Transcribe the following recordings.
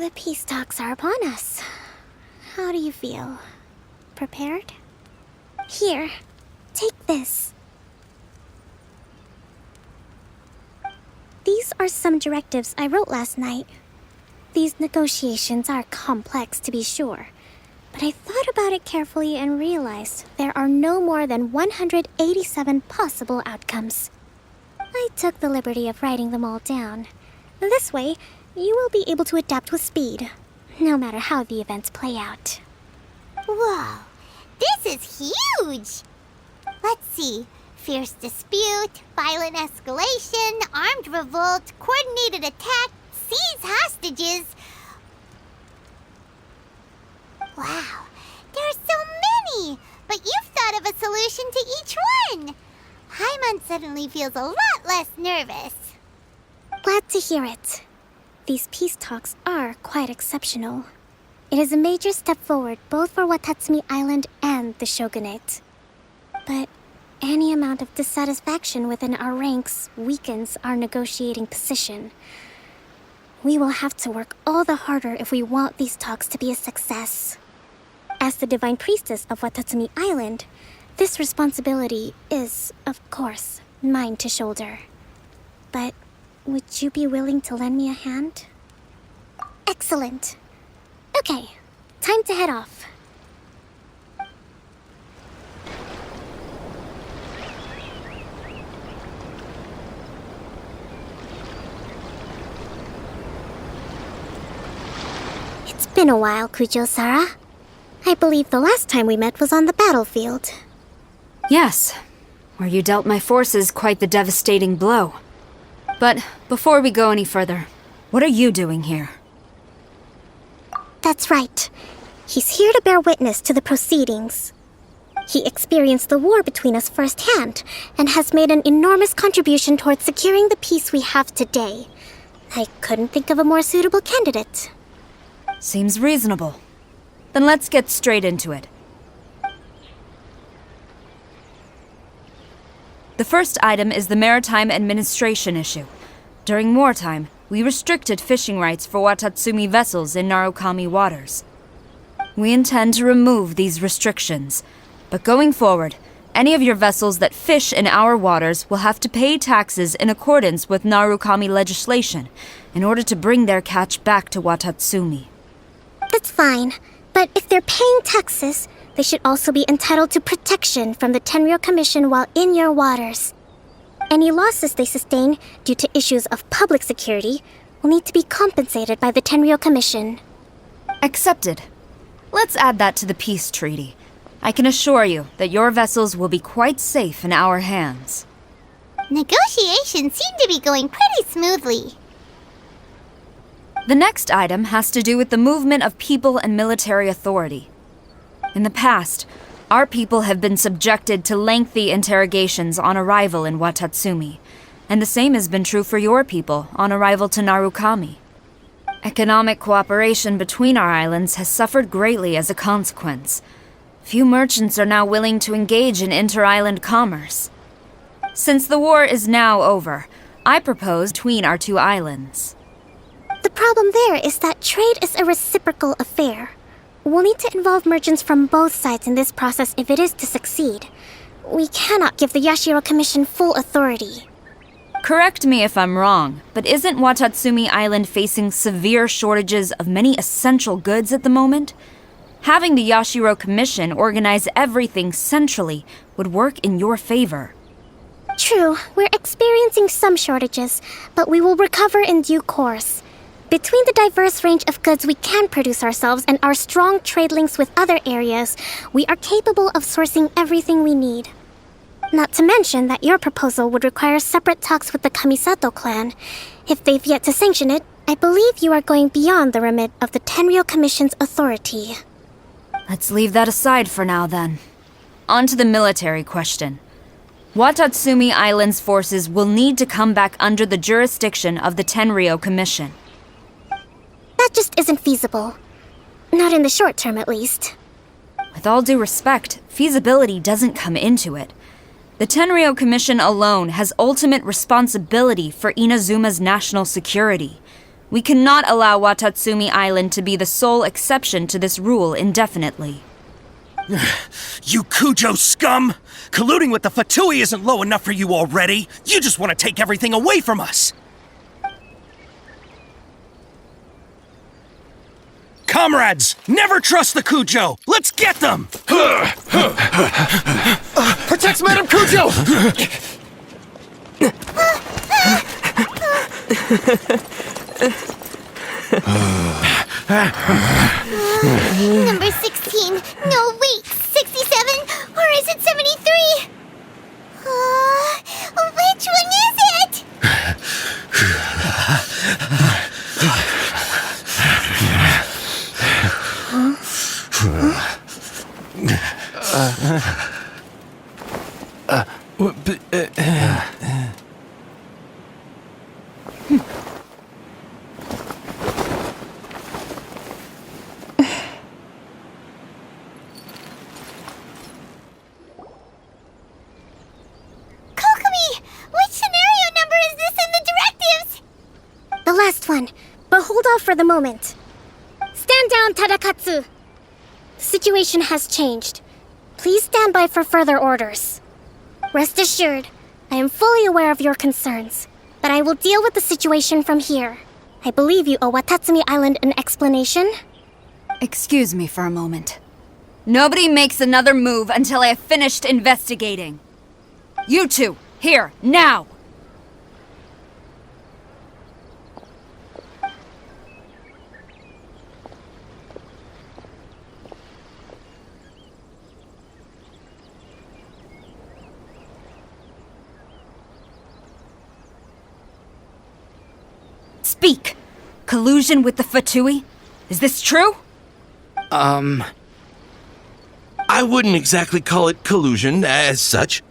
The peace talks are upon us. How do you feel? Prepared? Here, take this. These are some directives I wrote last night. These negotiations are complex, to be sure, but I thought about it carefully and realized there are no more than 187 possible outcomes. I took the liberty of writing them all down. This way, you will be able to adapt with speed, no matter how the events play out. Whoa, this is huge! Let's see. Fierce dispute, violent escalation, armed revolt, coordinated attack, seize hostages. Wow, there are so many! But you've thought of a solution to each one! Paimon suddenly feels a lot less nervous. Glad to hear it. These peace talks are quite exceptional. It is a major step forward both for Watatsumi Island and the Shogunate. But any amount of dissatisfaction within our ranks weakens our negotiating position. We will have to work all the harder if we want these talks to be a success. As the Divine Priestess of Watatsumi Island, this responsibility is, of course, mine to shoulder. But would you be willing to lend me a hand? Excellent. Okay, time to head off. It's been a while, Kujo Sara. I believe the last time we met was on the battlefield. Yes, where you dealt my forces quite the devastating blow. But before we go any further, what are you doing here? That's right. He's here to bear witness to the proceedings. He experienced the war between us firsthand, and has made an enormous contribution towards securing the peace we have today. I couldn't think of a more suitable candidate. Seems reasonable. Then let's get straight into it. The first item is the maritime administration issue. During wartime, we restricted fishing rights for Watatsumi vessels in Narukami waters. We intend to remove these restrictions, but going forward, any of your vessels that fish in our waters will have to pay taxes in accordance with Narukami legislation in order to bring their catch back to Watatsumi. That's fine, but if they're paying taxes, they should also be entitled to protection from the Tenryou Commission while in your waters. Any losses they sustain due to issues of public security will need to be compensated by the Tenryou Commission. Accepted. Let's add that to the peace treaty. I can assure you that your vessels will be quite safe in our hands. Negotiations seem to be going pretty smoothly. The next item has to do with the movement of people and military authority. In the past, our people have been subjected to lengthy interrogations on arrival in Watatsumi, and the same has been true for your people on arrival to Narukami. Economic cooperation between our islands has suffered greatly as a consequence. Few merchants are now willing to engage in inter-island commerce. Since the war is now over, I propose between our two islands. The problem there is that trade is a reciprocal affair. We'll need to involve merchants from both sides in this process if it is to succeed. We cannot give the Yashiro Commission full authority. Correct me if I'm wrong, but isn't Watatsumi Island facing severe shortages of many essential goods at the moment? Having the Yashiro Commission organize everything centrally would work in your favor. True, we're experiencing some shortages, but we will recover in due course. Between the diverse range of goods we can produce ourselves and our strong trade links with other areas, we are capable of sourcing everything we need. Not to mention that your proposal would require separate talks with the Kamisato clan. If they've yet to sanction it, I believe you are going beyond the remit of the Tenryou Commission's authority. Let's leave that aside for now, then. On to the military question. Watatsumi Island's forces will need to come back under the jurisdiction of the Tenryou Commission. That just isn't feasible. Not in the short term, at least. With all due respect, feasibility doesn't come into it. The Tenryou Commission alone has ultimate responsibility for Inazuma's national security. We cannot allow Watatsumi Island to be the sole exception to this rule indefinitely. You Kujo scum! Colluding with the Fatui isn't low enough for you already! You just want to take everything away from us! Comrades, never trust the Kujo! Let's get them! Protect Madame Kujo! Number 16. No, wait. 67? Or is it 73? Which one is it? Kokomi! Which scenario number is this in the directives? The last one, but hold off for the moment. Stand down, Tadakatsu! The situation has changed. Please stand by for further orders. Rest assured, I am fully aware of your concerns, but I will deal with the situation from here. I believe you owe Watatsumi Island an explanation. Excuse me for a moment. Nobody makes another move until I have finished investigating. You two, here, now! Speak! Collusion with the Fatui? Is this true? I wouldn't exactly call it collusion as such.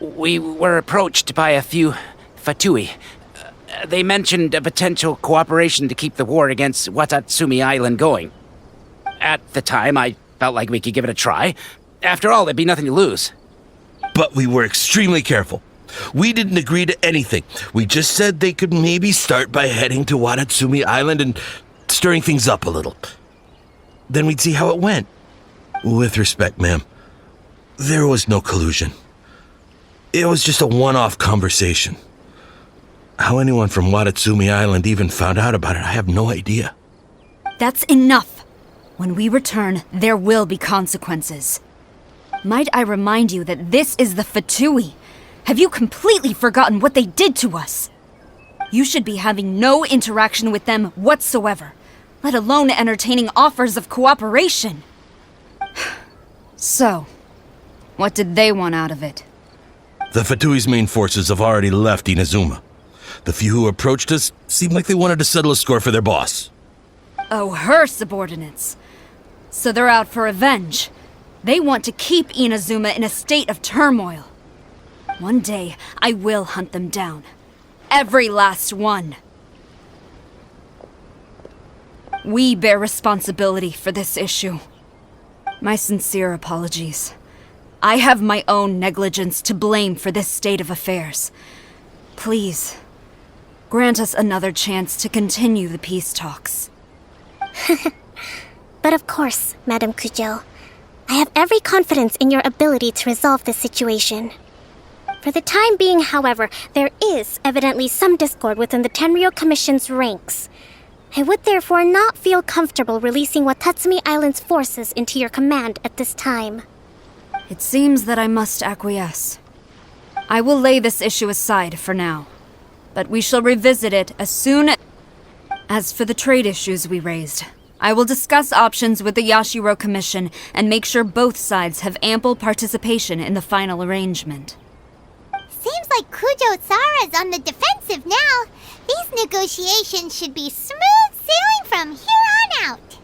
We were approached by a few Fatui. They mentioned a potential cooperation to keep the war against Watatsumi Island going. At the time, I felt like we could give it a try. After all, there'd be nothing to lose. But we were extremely careful. We didn't agree to anything. We just said they could maybe start by heading to Watatsumi Island and stirring things up a little. Then we'd see how it went. With respect, ma'am, there was no collusion. It was just a one-off conversation. How anyone from Watatsumi Island even found out about it, I have no idea. That's enough. When we return, there will be consequences. Might I remind you that this is the Fatui? Have you completely forgotten what they did to us? You should be having no interaction with them whatsoever, let alone entertaining offers of cooperation. So, what did they want out of it? The Fatui's main forces have already left Inazuma. The few who approached us seemed like they wanted to settle a score for their boss. Oh, her subordinates. So they're out for revenge. They want to keep Inazuma in a state of turmoil. One day, I will hunt them down. Every last one. We bear responsibility for this issue. My sincere apologies. I have my own negligence to blame for this state of affairs. Please, grant us another chance to continue the peace talks. But of course, Madame Kujo, I have every confidence in your ability to resolve this situation. For the time being, however, there is evidently some discord within the Tenryou Commission's ranks. I would therefore not feel comfortable releasing Watatsumi Island's forces into your command at this time. It seems that I must acquiesce. I will lay this issue aside for now, but we shall revisit it as soon as for the trade issues we raised. I will discuss options with the Yashiro Commission and make sure both sides have ample participation in the final arrangement. Seems like Kujo Sara's on the defensive now. These negotiations should be smooth sailing from here on out.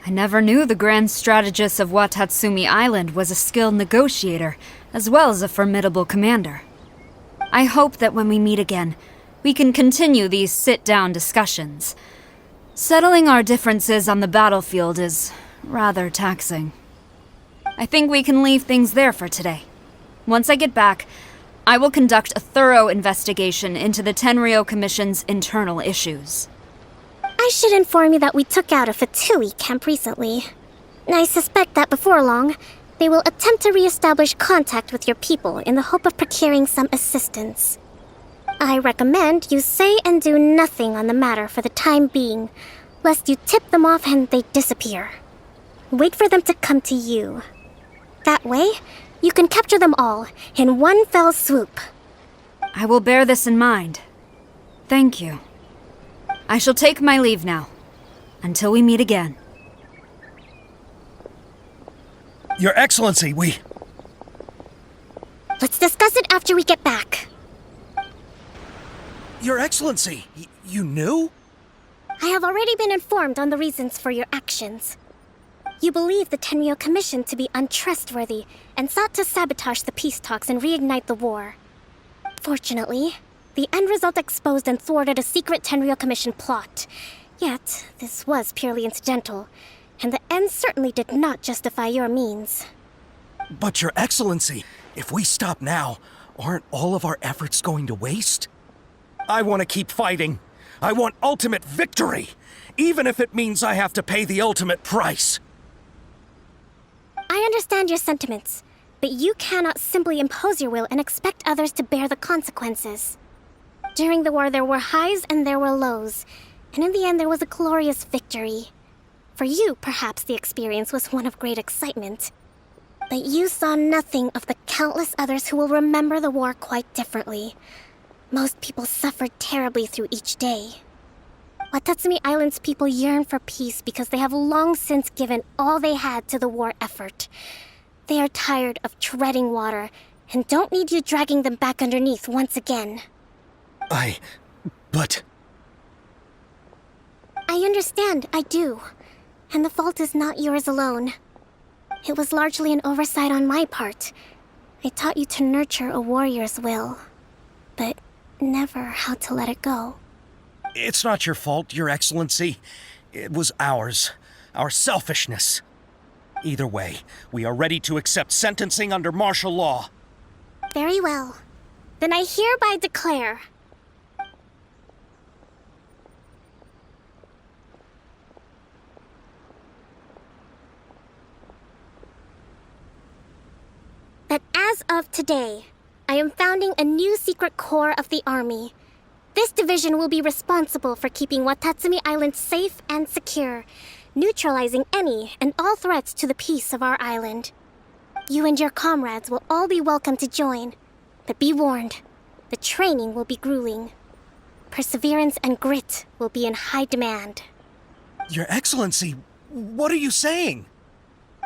I never knew the grand strategist of Watatsumi Island was a skilled negotiator, as well as a formidable commander. I hope that when we meet again, we can continue these sit-down discussions. Settling our differences on the battlefield is rather taxing. I think we can leave things there for today. Once I get back, I will conduct a thorough investigation into the Tenryou Commission's internal issues. I should inform you that we took out a Fatui camp recently. I suspect that before long, they will attempt to re-establish contact with your people in the hope of procuring some assistance. I recommend you say and do nothing on the matter for the time being, lest you tip them off and they disappear. Wait for them to come to you. That way, you can capture them all in one fell swoop. I will bear this in mind. Thank you. I shall take my leave now. Until we meet again. Your Excellency, Let's discuss it after we get back. Your Excellency, you knew? I have already been informed on the reasons for your actions. You believe the Tenryou Commission to be untrustworthy and sought to sabotage the peace talks and reignite the war. Fortunately, the end result exposed and thwarted a secret Tenryou Commission plot. Yet, this was purely incidental, and the end certainly did not justify your means. But Your Excellency, if we stop now, aren't all of our efforts going to waste? I want to keep fighting. I want ultimate victory, even if it means I have to pay the ultimate price. I understand your sentiments, but you cannot simply impose your will and expect others to bear the consequences. During the war, there were highs and there were lows, and in the end, there was a glorious victory. For you, perhaps the experience was one of great excitement. But you saw nothing of the countless others who will remember the war quite differently. Most people suffered terribly through each day. Watatsumi Island's people yearn for peace because they have long since given all they had to the war effort. They are tired of treading water and don't need you dragging them back underneath once again. But... I understand, I do. And the fault is not yours alone. It was largely an oversight on my part. I taught you to nurture a warrior's will, but never how to let it go. It's not your fault, Your Excellency. It was ours. Our selfishness. Either way, we are ready to accept sentencing under martial law. Very well. Then I hereby declare... that as of today, I am founding a new secret corps of the army. This division will be responsible for keeping Watatsumi Island safe and secure, neutralizing any and all threats to the peace of our island. You and your comrades will all be welcome to join, but be warned, the training will be grueling. Perseverance and grit will be in high demand. Your Excellency, what are you saying?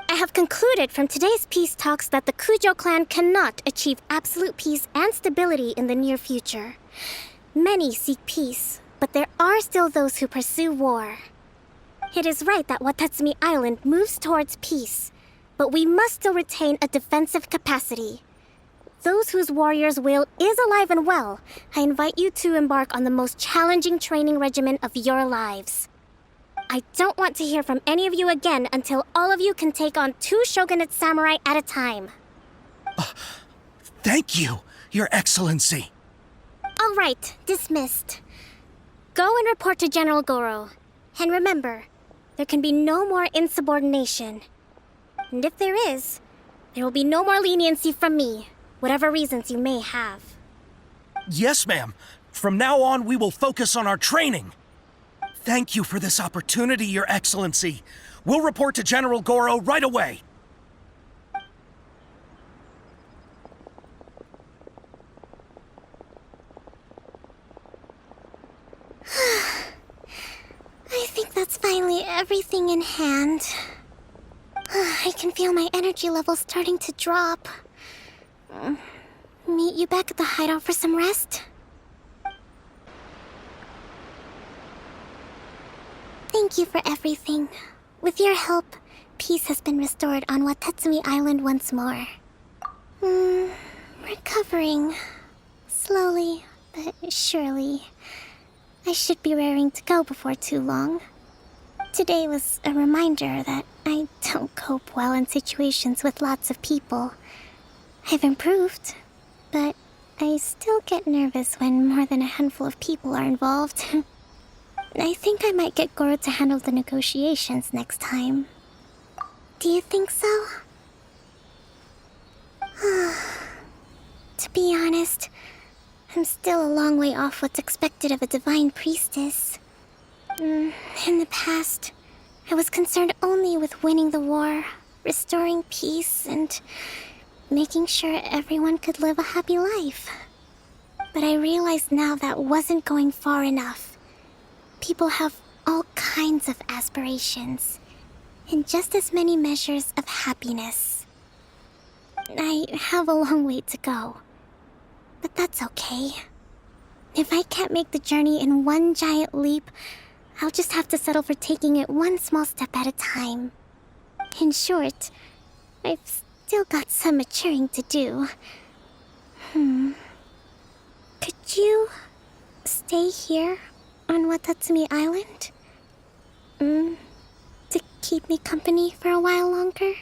I have concluded from today's peace talks that the Kujo clan cannot achieve absolute peace and stability in the near future. Many seek peace, but there are still those who pursue war. It is right that Watatsumi Island moves towards peace, but we must still retain a defensive capacity. Those whose warrior's will is alive and well, I invite you to embark on the most challenging training regimen of your lives. I don't want to hear from any of you again until all of you can take on 2 Shogunate samurai at a time. Thank you, Your Excellency. All right, dismissed. Go and report to General Goro. And remember, there can be no more insubordination. And if there is, there will be no more leniency from me, whatever reasons you may have. Yes, ma'am. From now on, we will focus on our training. Thank you for this opportunity, Your Excellency. We'll report to General Goro right away. I think that's finally everything in hand. I can feel my energy levels starting to drop. Meet you back at the hideout for some rest? Thank you for everything. With your help, peace has been restored on Watatsumi Island once more. Recovering. Slowly, but surely. I should be raring to go before too long. Today was a reminder that I don't cope well in situations with lots of people. I've improved, but I still get nervous when more than a handful of people are involved. I think I might get Goro to handle the negotiations next time. Do you think so? To be honest, I'm still a long way off what's expected of a divine priestess. In the past, I was concerned only with winning the war, restoring peace, and making sure everyone could live a happy life. But I realize now that wasn't going far enough. People have all kinds of aspirations, and just as many measures of happiness. I have a long way to go, but that's okay. If I can't make the journey in one giant leap, I'll just have to settle for taking it one small step at a time. In short, I've still got some maturing to do. Could you stay here on Watatsumi Island? To keep me company for a while longer?